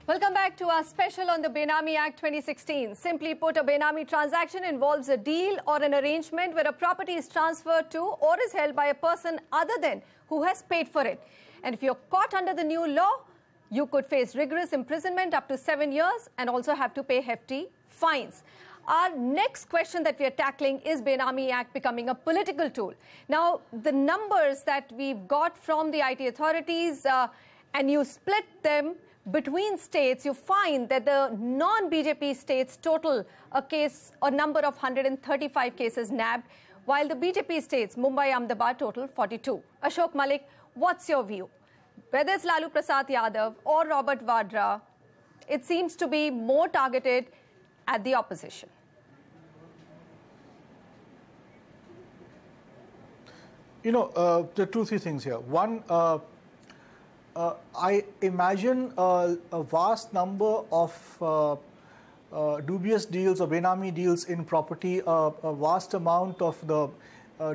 Welcome back to our special on the Benami Act 2016. Simply put, a Benami transaction involves a deal or an arrangement where a property is transferred to or is held by a person other than who has paid for it. And if you're caught under the new law, you could face rigorous imprisonment up to 7 years and also have to pay hefty fines. Our next question that we are tackling is Benami Act becoming a political tool. Now, the numbers that we've got from the IT authorities and you split them between states, you find that the non-BJP states total a number of 135 cases nabbed, while the BJP states, Mumbai, Ahmedabad, total 42. Ashok Malik, what's your view? Whether it's Lalu Prasad Yadav or Robert Vadra, it seems to be more targeted at the opposition. There are two, three things here. One, I imagine a vast number of dubious deals or Benami deals in property, a vast amount of the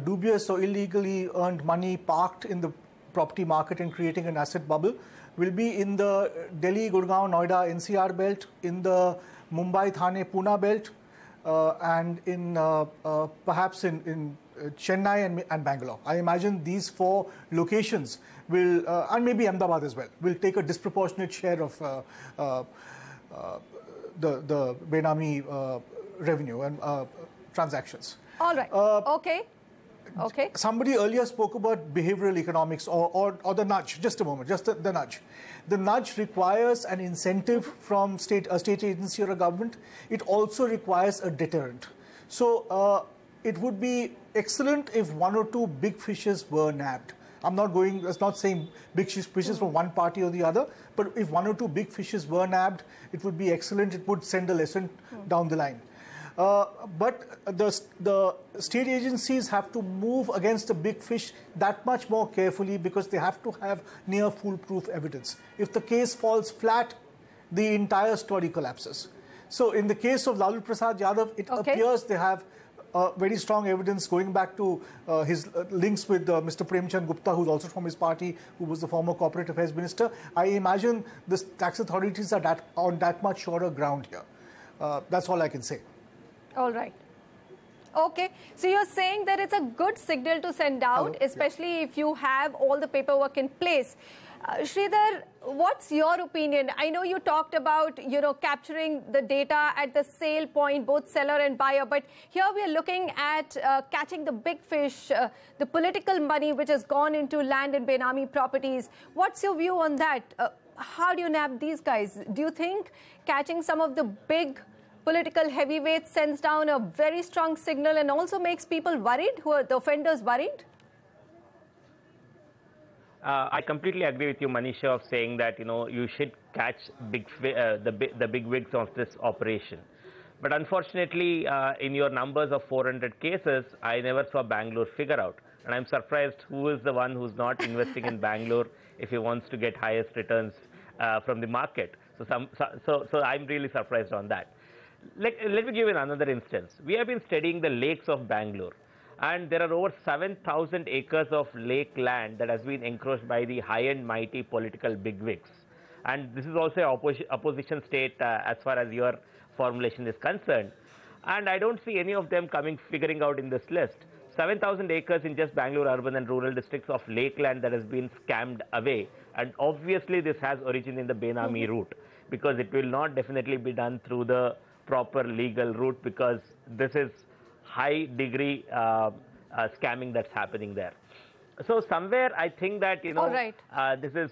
dubious or illegally earned money parked in the property market and creating an asset bubble will be in the Delhi, Gurgaon, Noida, NCR belt, in the Mumbai, Thane, Pune belt, and in perhaps in Chennai and Bangalore. I imagine these four locations will, and maybe Ahmedabad as well, will take a disproportionate share of the Benami revenue and transactions. All right. Okay. Somebody earlier spoke about behavioral economics or the nudge. Just a moment, just the nudge. The nudge requires an incentive from a state agency or a government. It also requires a deterrent. So it would be excellent if one or two big fishes were nabbed. I'm not saying big fishes from one party or the other, but if one or two big fishes were nabbed, it would be excellent. It would send a lesson down the line. But the state agencies have to move against the big fish that much more carefully because they have to have near foolproof evidence. If the case falls flat, the entire story collapses. So in the case of Lalu Prasad Yadav, it appears they have very strong evidence going back to his links with Mr. Premchand Gupta, who's also from his party, who was the former corporate affairs minister. I imagine the tax authorities are on that much surer ground here. That's all I can say. All right. Okay. So you're saying that it's a good signal to send out, especially if you have all the paperwork in place. Sridhar, what's your opinion? I know you talked about, capturing the data at the sale point, both seller and buyer, but here we are looking at catching the big fish, the political money which has gone into land and Benami properties. What's your view on that? How do you nab these guys? Do you think catching some of the big political heavyweights sends down a very strong signal and also makes people worried, who are the offenders worried? I completely agree with you, Manisha, of saying that you should catch the big wigs of this operation. But unfortunately, in your numbers of 400 cases, I never saw Bangalore figure out, and I'm surprised who is the one who's not investing in Bangalore if he wants to get highest returns from the market. So I'm really surprised on that. Let me give you another instance. We have been studying the lakes of Bangalore, and there are over 7,000 acres of lake land that has been encroached by the high and mighty political bigwigs. And this is also an opposition state as far as your formulation is concerned. And I don't see any of them figuring out in this list. 7,000 acres in just Bangalore urban and rural districts of lake land that has been scammed away. And obviously this has origin in the Benami route, because it will not definitely be done through the proper legal route, because this is high degree scamming that's happening there. So somewhere I think that this is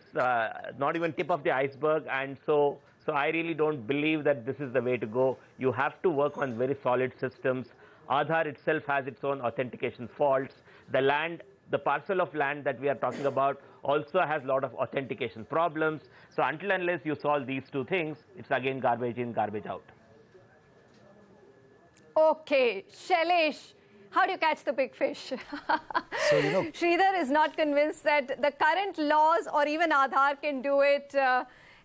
not even tip of the iceberg, and so I really don't believe that this is the way to go. You have to work on very solid systems. Aadhaar itself has its own authentication faults. The parcel of land that we are talking about also has a lot of authentication problems. So until and unless you solve these two things, it's again garbage in, garbage out. Okay, Shailesh, how do you catch the big fish? So, Sridhar is not convinced that the current laws or even Aadhaar can do it.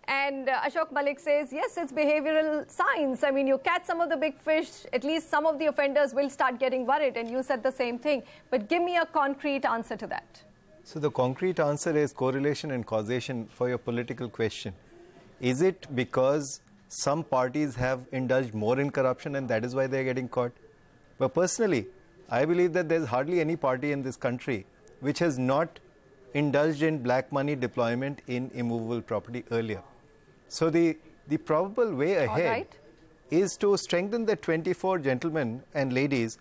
And Ashok Malik says, yes, it's behavioral science. I mean, you catch some of the big fish, at least some of the offenders will start getting worried. And you said the same thing. But give me a concrete answer to that. So the concrete answer is correlation and causation for your political question. Is it because some parties have indulged more in corruption and that is why they're getting caught? But personally, I believe that there's hardly any party in this country which has not indulged in black money deployment in immovable property earlier. So the probable way ahead is to strengthen the 24 gentlemen and ladies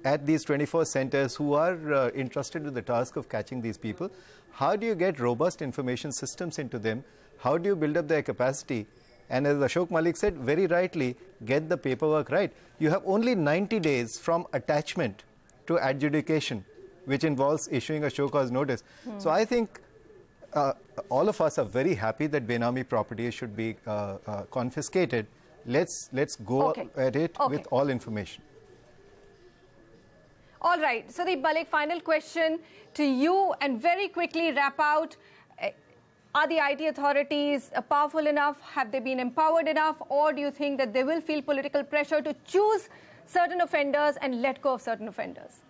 at these 24 centers who are entrusted with the task of catching these people. How do you get robust information systems into them? How do you build up their capacity? And as Ashok Malik said, very rightly, get the paperwork right. You have only 90 days from attachment to adjudication, which involves issuing a show cause notice. So I think all of us are very happy that Benami properties should be confiscated. Let's go at it with all information. All right, Sudip Mullick, final question to you, and very quickly wrap out. Are the IT authorities powerful enough? Have they been empowered enough? Or do you think that they will feel political pressure to choose certain offenders and let go of certain offenders?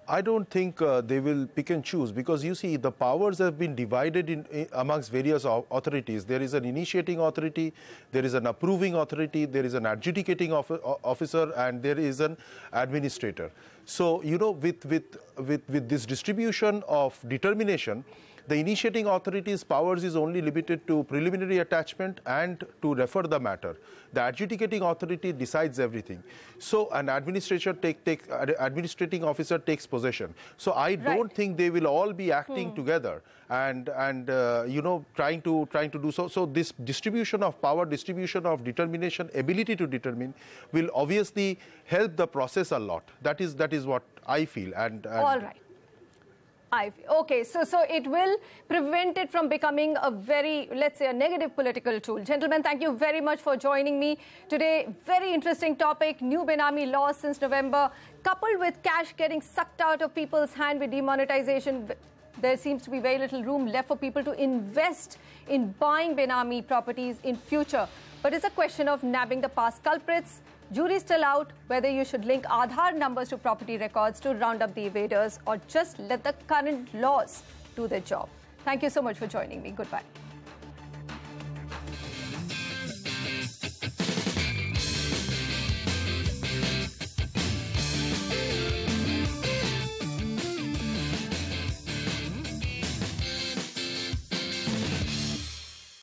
I don't think they will pick and choose, because you see the powers have been divided amongst various authorities. There is an initiating authority, there is an approving authority, there is an adjudicating officer, and there is an administrator. So, you know, with this distribution of determination, the initiating authority's powers is only limited to preliminary attachment and to refer the matter. The adjudicating authority decides everything. So an administrating officer takes possession. So I don't think they will all be acting together and you know, trying to do so. So this distribution of power, distribution of determination, ability to determine will obviously help the process a lot. That is what I feel. And all right. Okay, so it will prevent it from becoming a very, let's say, a negative political tool. Gentlemen, thank you very much for joining me today. Very interesting topic, new Benami laws since November, coupled with cash getting sucked out of people's hand with demonetization. There seems to be very little room left for people to invest in buying Benami properties in future. But it's a question of nabbing the past culprits. Jury's still out whether you should link Aadhaar numbers to property records to round up the evaders or just let the current laws do their job. Thank you so much for joining me. Goodbye.